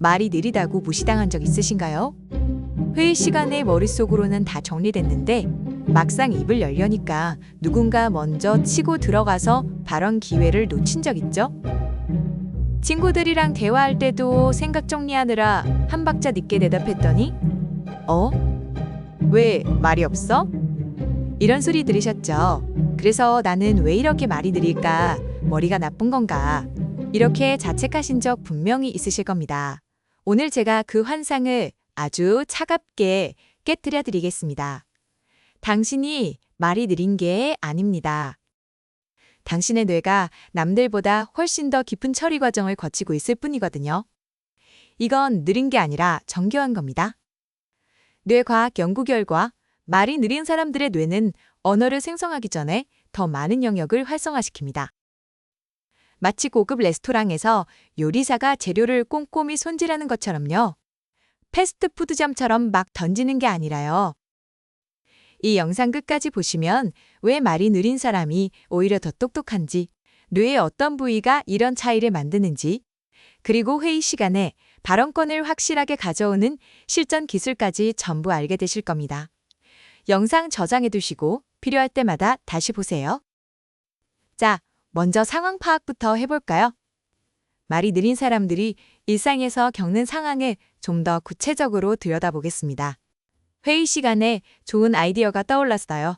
말이 느리다고 무시당한 적 있으신가요? 회의 시간에 머릿속으로는 다 정리됐는데 막상 입을 열려니까 누군가 먼저 치고 들어가서 발언 기회를 놓친 적 있죠? 친구들이랑 대화할 때도 생각 정리하느라 한 박자 늦게 대답했더니 어? 왜 말이 없어? 이런 소리 들으셨죠? 그래서 나는 왜 이렇게 말이 느릴까? 머리가 나쁜 건가? 이렇게 자책하신 적 분명히 있으실 겁니다. 오늘 제가 그 환상을 아주 차갑게 깨뜨려 드리겠습니다. 당신이 말이 느린 게 아닙니다. 당신의 뇌가 남들보다 훨씬 더 깊은 처리 과정을 거치고 있을 뿐이거든요. 이건 느린 게 아니라 정교한 겁니다. 뇌과학 연구 결과 말이 느린 사람들의 뇌는 언어를 생성하기 전에 더 많은 영역을 활성화시킵니다. 마치 고급 레스토랑에서 요리사가 재료를 꼼꼼히 손질하는 것처럼요. 패스트푸드점처럼 막 던지는 게 아니라요. 이 영상 끝까지 보시면 왜 말이 느린 사람이 오히려 더 똑똑한지, 뇌의 어떤 부위가 이런 차이를 만드는지, 그리고 회의 시간에 발언권을 확실하게 가져오는 실전 기술까지 전부 알게 되실 겁니다. 영상 저장해 두시고 필요할 때마다 다시 보세요. 자, 먼저 상황 파악부터 해볼까요? 말이 느린 사람들이 일상에서 겪는 상황을 좀 더 구체적으로 들여다보겠습니다. 회의 시간에 좋은 아이디어가 떠올랐어요.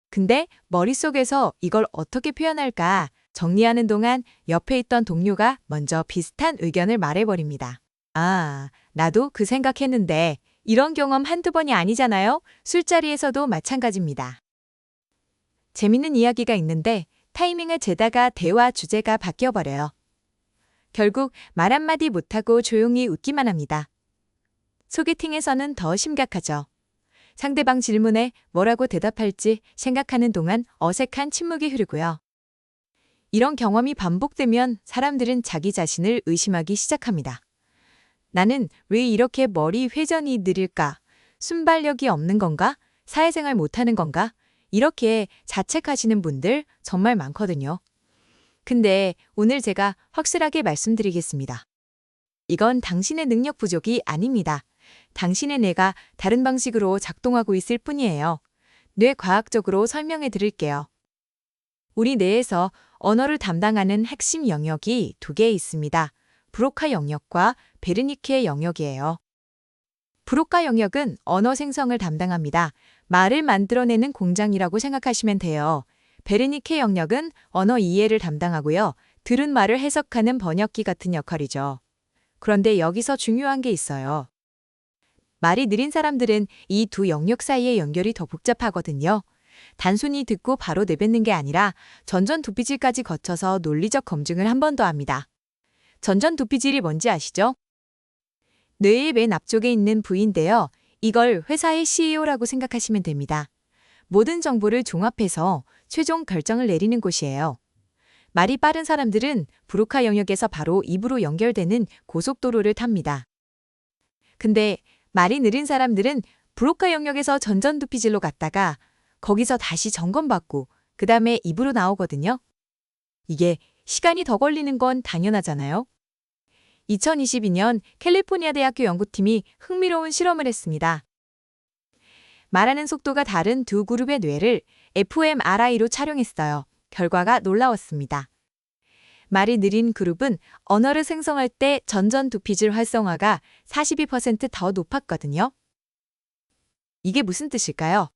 근데 머릿속에서 이걸 어떻게 표현할까 정리하는 동안 옆에 있던 동료가 먼저 비슷한 의견을 말해버립니다. 아, 나도 그 생각했는데 이런 경험 한두 번이 아니잖아요. 술자리에서도 마찬가지입니다. 재밌는 이야기가 있는데 타이밍을 재다가 대화 주제가 바뀌어버려요. 결국 말 한마디 못하고 조용히 웃기만 합니다. 소개팅에서는 더 심각하죠. 상대방 질문에 뭐라고 대답할지 생각하는 동안 어색한 침묵이 흐르고요. 이런 경험이 반복되면 사람들은 자기 자신을 의심하기 시작합니다. 나는 왜 이렇게 머리 회전이 느릴까? 순발력이 없는 건가? 사회생활 못하는 건가? 이렇게 자책하시는 분들 정말 많거든요. 근데 오늘 제가 확실하게 말씀드리겠습니다. 이건 당신의 능력 부족이 아닙니다. 당신의 뇌가 다른 방식으로 작동하고 있을 뿐이에요. 뇌과학적으로 설명해 드릴게요. 우리 뇌에서 언어를 담당하는 핵심 영역이 두 개 있습니다. 브로카 영역과 베르니케 영역이에요. 브로카 영역은 언어 생성을 담당합니다. 말을 만들어내는 공장이라고 생각하시면 돼요. 베르니케 영역은 언어 이해를 담당하고요. 들은 말을 해석하는 번역기 같은 역할이죠. 그런데 여기서 중요한 게 있어요. 말이 느린 사람들은 이 두 영역 사이의 연결이 더 복잡하거든요. 단순히 듣고 바로 내뱉는 게 아니라 전전두피질까지 거쳐서 논리적 검증을 한 번 더 합니다. 전전두피질이 뭔지 아시죠? 뇌의 맨 앞쪽에 있는 부위인데요. 이걸 회사의 CEO라고 생각하시면 됩니다. 모든 정보를 종합해서 최종 결정을 내리는 곳이에요. 말이 빠른 사람들은 브로카 영역에서 바로 입으로 연결되는 고속도로를 탑니다. 근데 말이 느린 사람들은 브로카 영역에서 전전두피질로 갔다가 거기서 다시 점검받고 그 다음에 입으로 나오거든요. 이게 시간이 더 걸리는 건 당연하잖아요. 2022년 캘리포니아 대학교 연구팀이 흥미로운 실험을 했습니다. 말하는 속도가 다른 두 그룹의 뇌를 fMRI로 촬영했어요. 결과가 놀라웠습니다. 말이 느린 그룹은 언어를 생성할 때 전전두피질 활성화가 42% 더 높았거든요. 이게 무슨 뜻일까요?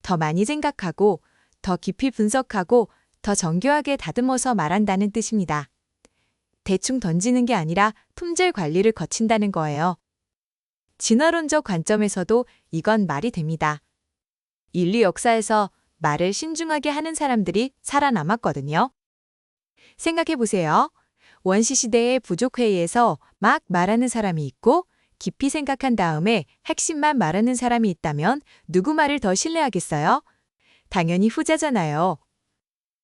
더 많이 생각하고, 더 깊이 분석하고, 더 정교하게 다듬어서 말한다는 뜻입니다. 대충 던지는 게 아니라 품질 관리를 거친다는 거예요. 진화론적 관점에서도 이건 말이 됩니다. 인류 역사에서 말을 신중하게 하는 사람들이 살아남았거든요. 생각해보세요. 원시시대의 부족회의에서 막 말하는 사람이 있고 깊이 생각한 다음에 핵심만 말하는 사람이 있다면 누구 말을 더 신뢰하겠어요? 당연히 후자잖아요.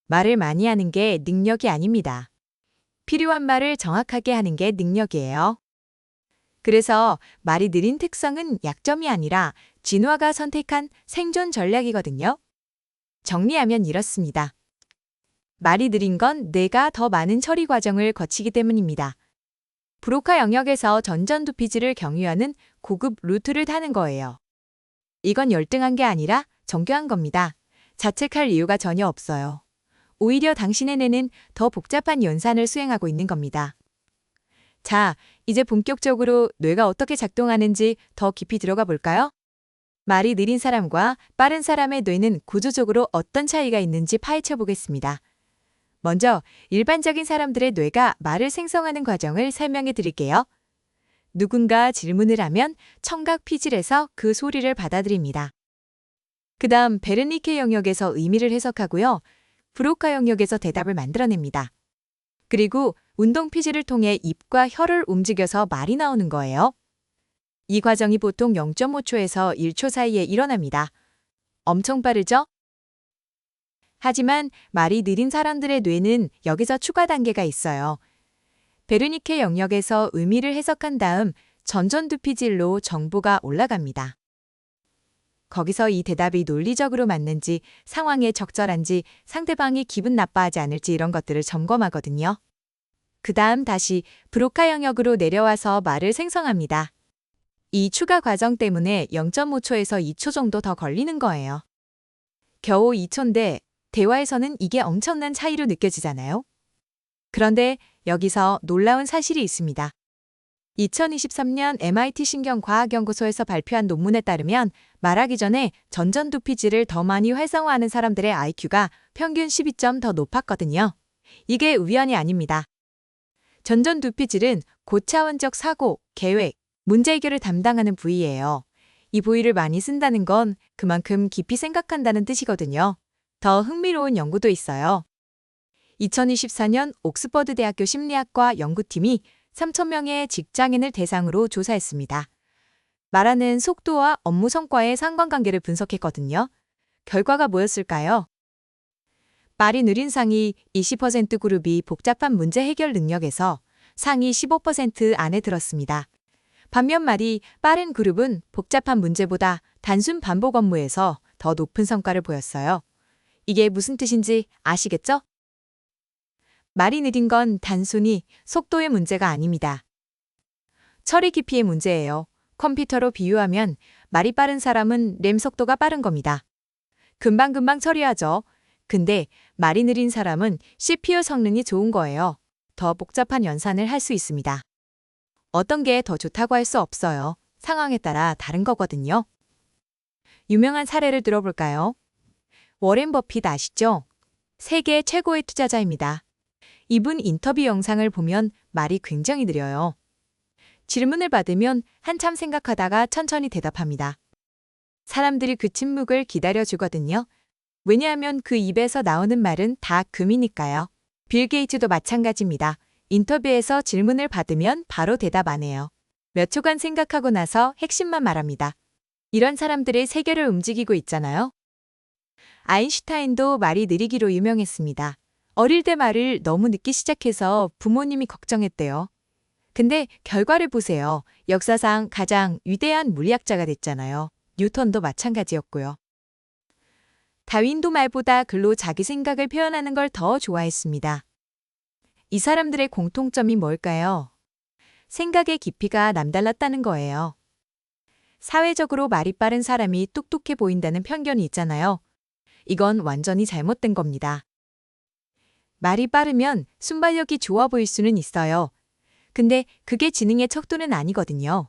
말을 많이 하는 게 능력이 아닙니다. 필요한 말을 정확하게 하는 게 능력이에요. 그래서 말이 느린 특성은 약점이 아니라 진화가 선택한 생존 전략이거든요. 정리하면 이렇습니다. 말이 느린 건 뇌가 더 많은 처리 과정을 거치기 때문입니다. 브로카 영역에서 전전두피질을 경유하는 고급 루트를 타는 거예요. 이건 열등한 게 아니라 정교한 겁니다. 자책할 이유가 전혀 없어요. 오히려 당신의 뇌는 더 복잡한 연산을 수행하고 있는 겁니다. 자, 이제 본격적으로 뇌가 어떻게 작동하는지 더 깊이 들어가 볼까요? 말이 느린 사람과 빠른 사람의 뇌는 구조적으로 어떤 차이가 있는지 파헤쳐 보겠습니다. 먼저 일반적인 사람들의 뇌가 말을 생성하는 과정을 설명해 드릴게요. 누군가 질문을 하면 청각 피질에서 그 소리를 받아들입니다. 그다음 베르니케 영역에서 의미를 해석하고요. 브로카 영역에서 대답을 만들어냅니다. 그리고 운동 피질을 통해 입과 혀를 움직여서 말이 나오는 거예요. 이 과정이 보통 0.5초에서 1초 사이에 일어납니다. 엄청 빠르죠? 하지만 말이 느린 사람들의 뇌는 여기서 추가 단계가 있어요. 베르니케 영역에서 의미를 해석한 다음 전전두피질로 정보가 올라갑니다. 거기서 이 대답이 논리적으로 맞는지, 상황에 적절한지, 상대방이 기분 나빠하지 않을지 이런 것들을 점검하거든요. 그 다음 다시 브로카 영역으로 내려와서 말을 생성합니다. 이 추가 과정 때문에 0.5초에서 2초 정도 더 걸리는 거예요. 겨우 2초인데 대화에서는 이게 엄청난 차이로 느껴지잖아요. 그런데 여기서 놀라운 사실이 있습니다. 2023년 MIT 신경과학연구소에서 발표한 논문에 따르면 말하기 전에 전전두피질을 더 많이 활성화하는 사람들의 IQ가 평균 12점 더 높았거든요. 이게 우연이 아닙니다. 전전두피질은 고차원적 사고, 계획, 문제 해결을 담당하는 부위예요. 이 부위를 많이 쓴다는 건 그만큼 깊이 생각한다는 뜻이거든요. 더 흥미로운 연구도 있어요. 2024년 옥스퍼드 대학교 심리학과 연구팀이 3,000명의 직장인을 대상으로 조사했습니다. 말하는 속도와 업무 성과의 상관관계를 분석했거든요. 결과가 뭐였을까요? 말이 느린 상위 20% 그룹이 복잡한 문제 해결 능력에서 상위 15% 안에 들었습니다. 반면 말이 빠른 그룹은 복잡한 문제보다 단순 반복 업무에서 더 높은 성과를 보였어요. 이게 무슨 뜻인지 아시겠죠? 말이 느린 건 단순히 속도의 문제가 아닙니다. 처리 깊이의 문제예요. 컴퓨터로 비유하면 말이 빠른 사람은 램 속도가 빠른 겁니다. 금방금방 처리하죠. 근데 말이 느린 사람은 CPU 성능이 좋은 거예요. 더 복잡한 연산을 할 수 있습니다. 어떤 게 더 좋다고 할 수 없어요. 상황에 따라 다른 거거든요. 유명한 사례를 들어볼까요? 워렌 버핏 아시죠? 세계 최고의 투자자입니다. 이분 인터뷰 영상을 보면 말이 굉장히 느려요. 질문을 받으면 한참 생각하다가 천천히 대답합니다. 사람들이 그 침묵을 기다려주거든요. 왜냐하면 그 입에서 나오는 말은 다 금이니까요. 빌 게이츠도 마찬가지입니다. 인터뷰에서 질문을 받으면 바로 대답 안 해요. 몇 초간 생각하고 나서 핵심만 말합니다. 이런 사람들이 세계를 움직이고 있잖아요. 아인슈타인도 말이 느리기로 유명했습니다. 어릴 때 말을 너무 늦게 시작해서 부모님이 걱정했대요. 근데 결과를 보세요. 역사상 가장 위대한 물리학자가 됐잖아요. 뉴턴도 마찬가지였고요. 다윈도 말보다 글로 자기 생각을 표현하는 걸 더 좋아했습니다. 이 사람들의 공통점이 뭘까요? 생각의 깊이가 남달랐다는 거예요. 사회적으로 말이 빠른 사람이 똑똑해 보인다는 편견이 있잖아요. 이건 완전히 잘못된 겁니다. 말이 빠르면 순발력이 좋아 보일 수는 있어요. 근데 그게 지능의 척도는 아니거든요.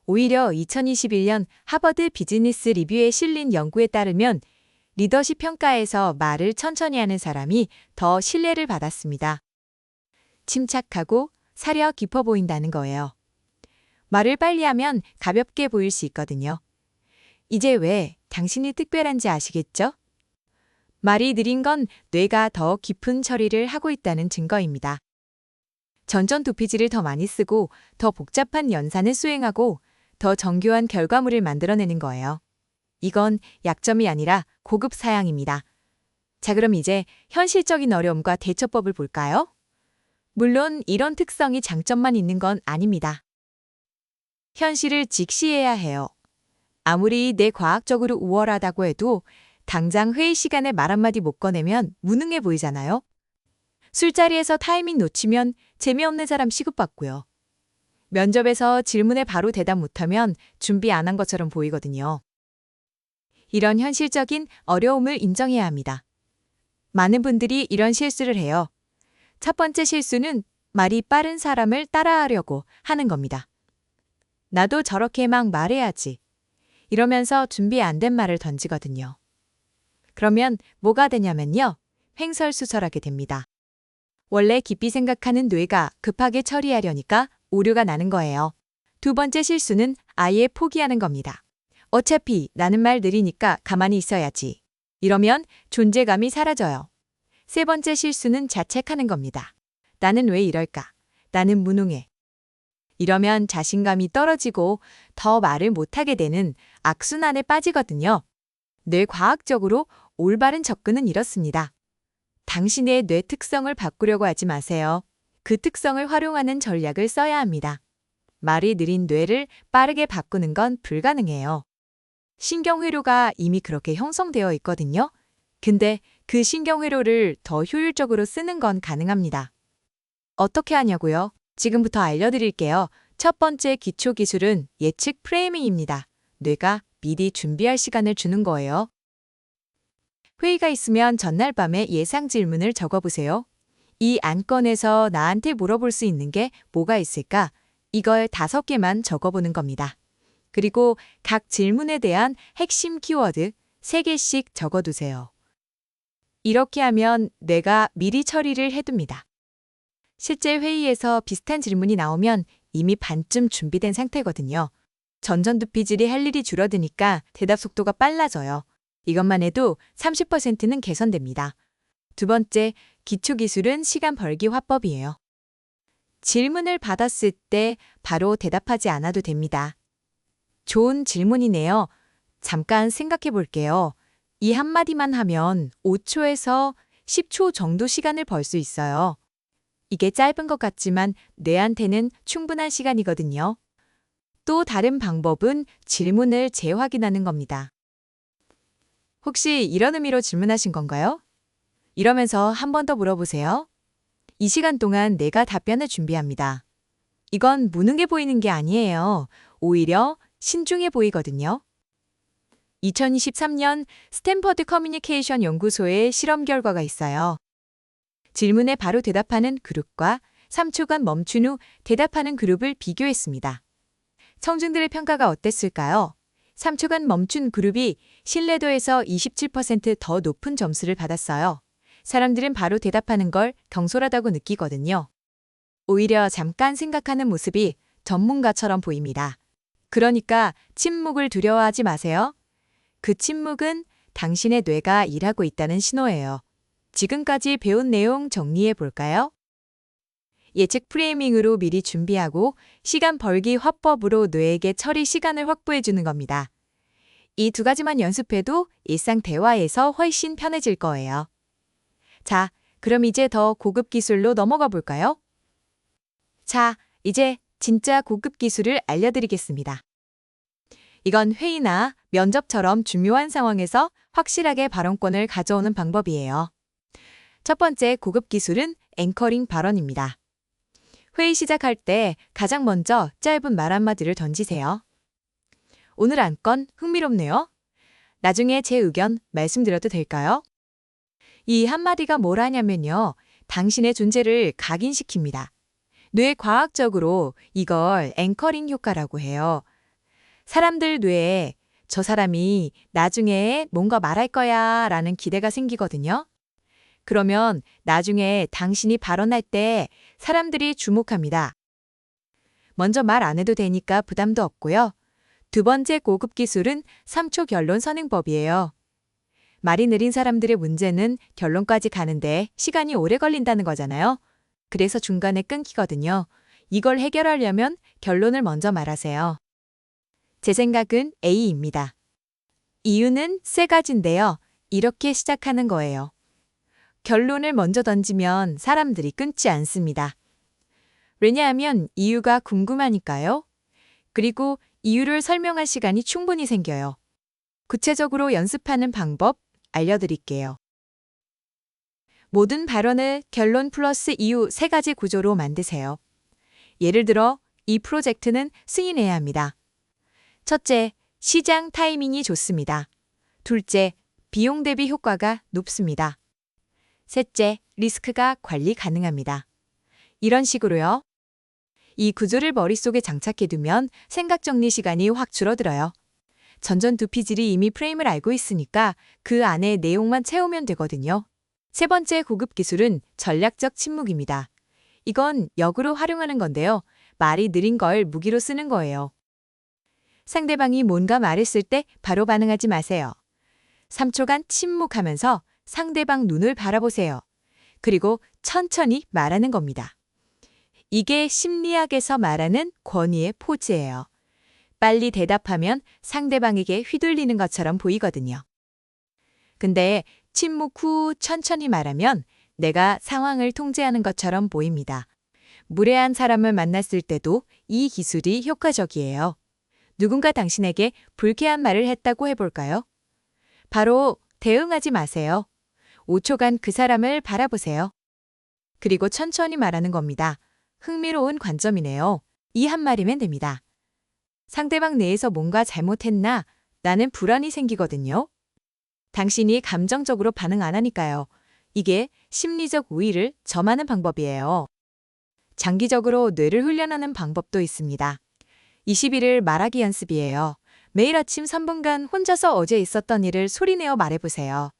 오히려 2021년 하버드 비즈니스 리뷰에 실린 연구에 따르면 리더십 평가에서 말을 천천히 하는 사람이 더 신뢰를 받았습니다. 침착하고 사려 깊어 보인다는 거예요. 말을 빨리 하면 가볍게 보일 수 있거든요. 이제 왜 당신이 특별한지 아시겠죠? 말이 느린 건 뇌가 더 깊은 처리를 하고 있다는 증거입니다. 전전두피질을 더 많이 쓰고 더 복잡한 연산을 수행하고 더 정교한 결과물을 만들어내는 거예요. 이건 약점이 아니라 고급 사양입니다. 자, 그럼 이제 현실적인 어려움과 대처법을 볼까요? 물론 이런 특성이 장점만 있는 건 아닙니다. 현실을 직시해야 해요. 아무리 내 과학적으로 우월하다고 해도 당장 회의 시간에 말 한마디 못 꺼내면 무능해 보이잖아요. 술자리에서 타이밍 놓치면 재미없는 사람 취급받고요. 면접에서 질문에 바로 대답 못하면 준비 안 한 것처럼 보이거든요. 이런 현실적인 어려움을 인정해야 합니다. 많은 분들이 이런 실수를 해요. 첫 번째 실수는 말이 빠른 사람을 따라하려고 하는 겁니다. 나도 저렇게 막 말해야지. 이러면서 준비 안 된 말을 던지거든요. 그러면 뭐가 되냐면요. 횡설수설하게 됩니다. 원래 깊이 생각하는 뇌가 급하게 처리하려니까 오류가 나는 거예요. 두 번째 실수는 아예 포기하는 겁니다. 어차피 나는 말 느리니까 가만히 있어야지. 이러면 존재감이 사라져요. 세 번째 실수는 자책하는 겁니다. 나는 왜 이럴까? 나는 무능해. 이러면 자신감이 떨어지고 더 말을 못하게 되는 악순환에 빠지거든요. 뇌과학적으로 올바른 접근은 이렇습니다. 당신의 뇌 특성을 바꾸려고 하지 마세요. 그 특성을 활용하는 전략을 써야 합니다. 말이 느린 뇌를 빠르게 바꾸는 건 불가능해요. 신경회로가 이미 그렇게 형성되어 있거든요. 근데 그 신경회로를 더 효율적으로 쓰는 건 가능합니다. 어떻게 하냐고요? 지금부터 알려드릴게요. 첫 번째 기초 기술은 예측 프레이밍입니다. 뇌가 미리 준비할 시간을 주는 거예요. 회의가 있으면 전날 밤에 예상 질문을 적어보세요. 이 안건에서 나한테 물어볼 수 있는 게 뭐가 있을까? 이걸 5개만 적어보는 겁니다. 그리고 각 질문에 대한 핵심 키워드 3개씩 적어두세요. 이렇게 하면 뇌가 미리 처리를 해둡니다. 실제 회의에서 비슷한 질문이 나오면 이미 반쯤 준비된 상태거든요. 전전두피질이 할 일이 줄어드니까 대답 속도가 빨라져요. 이것만 해도 30%는 개선됩니다. 두 번째, 기초기술은 시간 벌기 화법이에요. 질문을 받았을 때 바로 대답하지 않아도 됩니다. 좋은 질문이네요. 잠깐 생각해 볼게요. 이 한마디만 하면 5초에서 10초 정도 시간을 벌 수 있어요. 이게 짧은 것 같지만 뇌한테는 충분한 시간이거든요. 또 다른 방법은 질문을 재확인하는 겁니다. 혹시 이런 의미로 질문하신 건가요? 이러면서 한 번 더 물어보세요. 이 시간 동안 내가 답변을 준비합니다. 이건 무능해 보이는 게 아니에요. 오히려 신중해 보이거든요. 2023년 스탠퍼드 커뮤니케이션 연구소의 실험 결과가 있어요. 질문에 바로 대답하는 그룹과 3초간 멈춘 후 대답하는 그룹을 비교했습니다. 청중들의 평가가 어땠을까요? 3초간 멈춘 그룹이 신뢰도에서 27% 더 높은 점수를 받았어요. 사람들은 바로 대답하는 걸 경솔하다고 느끼거든요. 오히려 잠깐 생각하는 모습이 전문가처럼 보입니다. 그러니까 침묵을 두려워하지 마세요. 그 침묵은 당신의 뇌가 일하고 있다는 신호예요. 지금까지 배운 내용 정리해 볼까요? 예측 프레이밍으로 미리 준비하고 시간 벌기 화법으로 뇌에게 처리 시간을 확보해 주는 겁니다. 이 2가지만 연습해도 일상 대화에서 훨씬 편해질 거예요. 자, 그럼 이제 더 고급 기술로 넘어가 볼까요? 자, 이제 진짜 고급 기술을 알려드리겠습니다. 이건 회의나 면접처럼 중요한 상황에서 확실하게 발언권을 가져오는 방법이에요. 첫 번째 고급 기술은 앵커링 발언입니다. 회의 시작할 때 가장 먼저 짧은 말 한마디를 던지세요. 오늘 안건 흥미롭네요. 나중에 제 의견 말씀드려도 될까요? 이 한마디가 뭘 하냐면요. 당신의 존재를 각인시킵니다. 뇌과학적으로 이걸 앵커링 효과라고 해요. 사람들 뇌에 저 사람이 나중에 뭔가 말할 거야 라는 기대가 생기거든요. 그러면 나중에 당신이 발언할 때 사람들이 주목합니다. 먼저 말 안 해도 되니까 부담도 없고요. 두 번째 고급 기술은 3초 결론 선행법이에요. 말이 느린 사람들의 문제는 결론까지 가는데 시간이 오래 걸린다는 거잖아요. 그래서 중간에 끊기거든요. 이걸 해결하려면 결론을 먼저 말하세요. 제 생각은 A입니다. 이유는 3가지인데요. 이렇게 시작하는 거예요. 결론을 먼저 던지면 사람들이 끊지 않습니다. 왜냐하면 이유가 궁금하니까요. 그리고 이유를 설명할 시간이 충분히 생겨요. 구체적으로 연습하는 방법 알려드릴게요. 모든 발언을 결론 플러스 이유 3가지 구조로 만드세요. 예를 들어 이 프로젝트는 승인해야 합니다. 첫째, 시장 타이밍이 좋습니다. 둘째, 비용 대비 효과가 높습니다. 셋째, 리스크가 관리 가능합니다. 이런 식으로요. 이 구조를 머릿속에 장착해두면 생각 정리 시간이 확 줄어들어요. 전전두피질이 이미 프레임을 알고 있으니까 그 안에 내용만 채우면 되거든요. 세 번째 고급 기술은 전략적 침묵입니다. 이건 역으로 활용하는 건데요. 말이 느린 걸 무기로 쓰는 거예요. 상대방이 뭔가 말했을 때 바로 반응하지 마세요. 3초간 침묵하면서 상대방 눈을 바라보세요. 그리고 천천히 말하는 겁니다. 이게 심리학에서 말하는 권위의 포즈예요. 빨리 대답하면 상대방에게 휘둘리는 것처럼 보이거든요. 근데 침묵 후 천천히 말하면 내가 상황을 통제하는 것처럼 보입니다. 무례한 사람을 만났을 때도 이 기술이 효과적이에요. 누군가 당신에게 불쾌한 말을 했다고 해볼까요? 바로 대응하지 마세요. 5초간 그 사람을 바라보세요. 그리고 천천히 말하는 겁니다. 흥미로운 관점이네요. 이 한 마리면 됩니다. 상대방 내에서 뭔가 잘못했나? 나는 불안이 생기거든요. 당신이 감정적으로 반응 안 하니까요. 이게 심리적 우위를 점하는 방법이에요. 장기적으로 뇌를 훈련하는 방법도 있습니다. 21일 말하기 연습이에요. 매일 아침 3분간 혼자서 어제 있었던 일을 소리내어 말해보세요.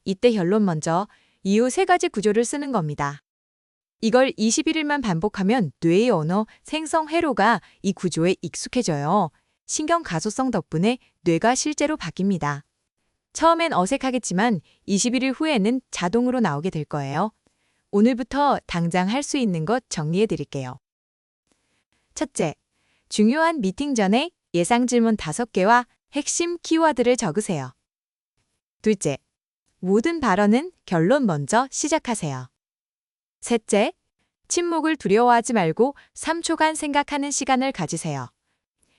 이때 결론 먼저, 이후 3가지 구조를 쓰는 겁니다. 이걸 21일만 반복하면 뇌의 언어 생성 회로가 이 구조에 익숙해져요. 신경 가소성 덕분에 뇌가 실제로 바뀝니다. 처음엔 어색하겠지만 21일 후에는 자동으로 나오게 될 거예요. 오늘부터 당장 할 수 있는 것 정리해 드릴게요. 첫째, 중요한 미팅 전에 예상 질문 5개와 핵심 키워드를 적으세요. 둘째, 모든 발언은 결론 먼저 시작하세요. 셋째, 침묵을 두려워하지 말고 3초간 생각하는 시간을 가지세요.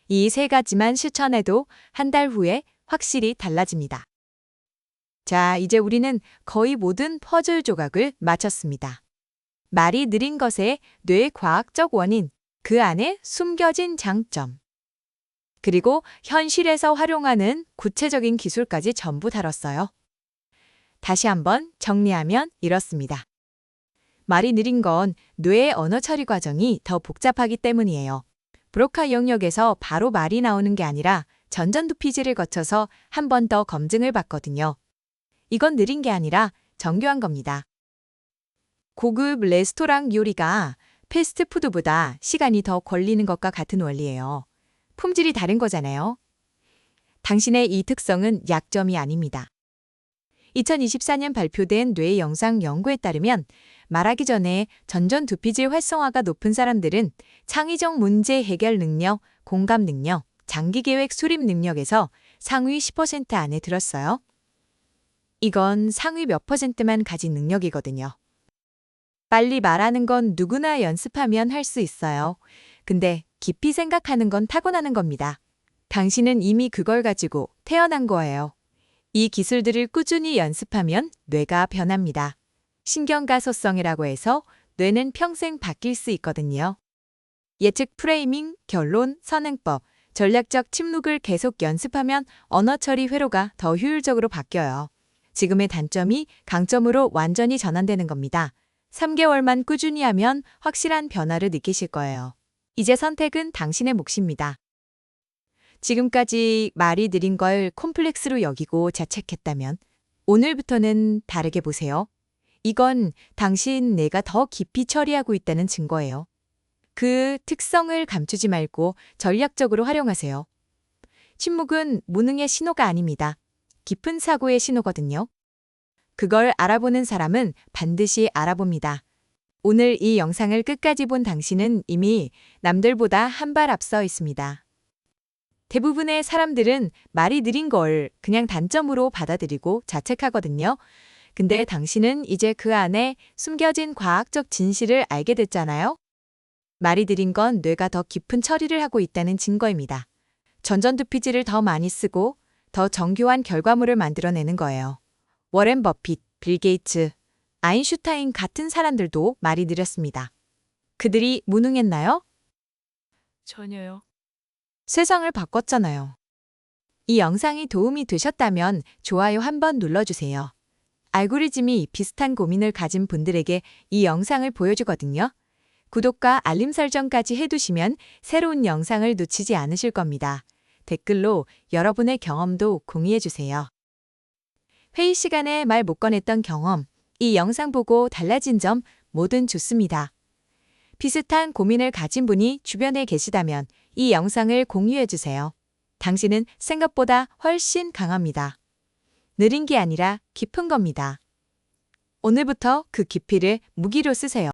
이 3가지만 실천해도 한 달 후에 확실히 달라집니다. 자, 이제 우리는 거의 모든 퍼즐 조각을 마쳤습니다. 말이 느린 것의 뇌의 과학적 원인, 그 안에 숨겨진 장점, 그리고 현실에서 활용하는 구체적인 기술까지 전부 다뤘어요. 다시 한번 정리하면 이렇습니다. 말이 느린 건 뇌의 언어 처리 과정이 더 복잡하기 때문이에요. 브로카 영역에서 바로 말이 나오는 게 아니라 전전두피질을 거쳐서 한 번 더 검증을 받거든요. 이건 느린 게 아니라 정교한 겁니다. 고급 레스토랑 요리가 패스트푸드보다 시간이 더 걸리는 것과 같은 원리예요. 품질이 다른 거잖아요. 당신의 이 특성은 약점이 아닙니다. 2024년 발표된 뇌 영상 연구에 따르면 말하기 전에 전전두피질 활성화가 높은 사람들은 창의적 문제 해결 능력, 공감 능력, 장기 계획 수립 능력에서 상위 10% 안에 들었어요. 이건 상위 몇 %만 가진 능력이거든요. 빨리 말하는 건 누구나 연습하면 할 수 있어요. 근데 깊이 생각하는 건 타고나는 겁니다. 당신은 이미 그걸 가지고 태어난 거예요. 이 기술들을 꾸준히 연습하면 뇌가 변합니다. 신경가소성이라고 해서 뇌는 평생 바뀔 수 있거든요. 예측 프레이밍, 결론, 선행법, 전략적 침묵을 계속 연습하면 언어 처리 회로가 더 효율적으로 바뀌어요. 지금의 단점이 강점으로 완전히 전환되는 겁니다. 3개월만 꾸준히 하면 확실한 변화를 느끼실 거예요. 이제 선택은 당신의 몫입니다. 지금까지 말이 느린 걸 콤플렉스로 여기고 자책했다면 오늘부터는 다르게 보세요. 이건 당신 내가 더 깊이 처리하고 있다는 증거예요. 그 특성을 감추지 말고 전략적으로 활용하세요. 침묵은 무능의 신호가 아닙니다. 깊은 사고의 신호거든요. 그걸 알아보는 사람은 반드시 알아봅니다. 오늘 이 영상을 끝까지 본 당신은 이미 남들보다 한 발 앞서 있습니다. 대부분의 사람들은 말이 느린 걸 그냥 단점으로 받아들이고 자책하거든요. 근데 당신은 이제 그 안에 숨겨진 과학적 진실을 알게 됐잖아요. 말이 느린 건 뇌가 더 깊은 처리를 하고 있다는 증거입니다. 전전두피질을 더 많이 쓰고 더 정교한 결과물을 만들어내는 거예요. 워렌 버핏, 빌 게이츠, 아인슈타인 같은 사람들도 말이 느렸습니다. 그들이 무능했나요? 전혀요. 세상을 바꿨잖아요. 이 영상이 도움이 되셨다면 좋아요 한번 눌러주세요. 알고리즘이 비슷한 고민을 가진 분들에게 이 영상을 보여주거든요. 구독과 알림 설정까지 해두시면 새로운 영상을 놓치지 않으실 겁니다. 댓글로 여러분의 경험도 공유해주세요. 회의 시간에 말 못 꺼냈던 경험, 이 영상 보고 달라진 점 뭐든 좋습니다. 비슷한 고민을 가진 분이 주변에 계시다면 이 영상을 공유해주세요. 당신은 생각보다 훨씬 강합니다. 느린 게 아니라 깊은 겁니다. 오늘부터 그 깊이를 무기로 쓰세요.